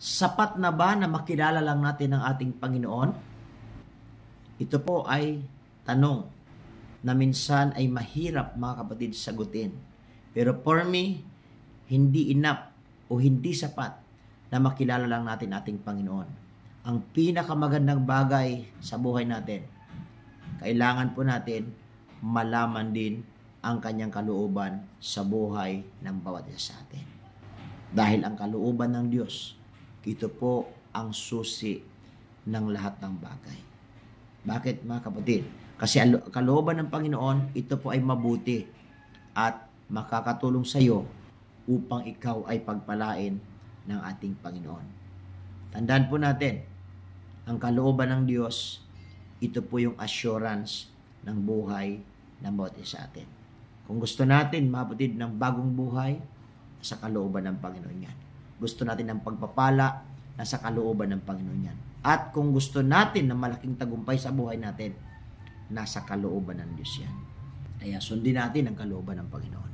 Sapat na ba na makilala lang natin ang ating Panginoon? Ito po ay tanong na minsan ay mahirap, mga kapatid, sagutin. Pero for me, hindi enough o hindi sapat na makilala lang natin ating Panginoon. Ang pinakamagandang bagay sa buhay natin, kailangan po natin malaman din ang kanyang kalooban sa buhay ng bawat isa sa atin. Dahil ang kalooban ng Diyos, ito po ang susi ng lahat ng bagay. Bakit, mga kapatid? Kasi ang kalooban ng Panginoon, ito po ay mabuti at makakatulong sa iyo upang ikaw ay pagpalain ng ating Panginoon. Tandaan po natin, ang kalooban ng Diyos, ito po yung assurance ng buhay ng bawat isa sa atin. Kung gusto natin, mga kapatid, ng bagong buhay, sa kalooban ng Panginoon yan. Gusto natin ng pagpapala, nasa kalooban ng Panginoon yan. At kung gusto natin ng malaking tagumpay sa buhay natin, nasa kalooban ng Diyos yan. Kaya sundin natin ang kalooban ng Panginoon.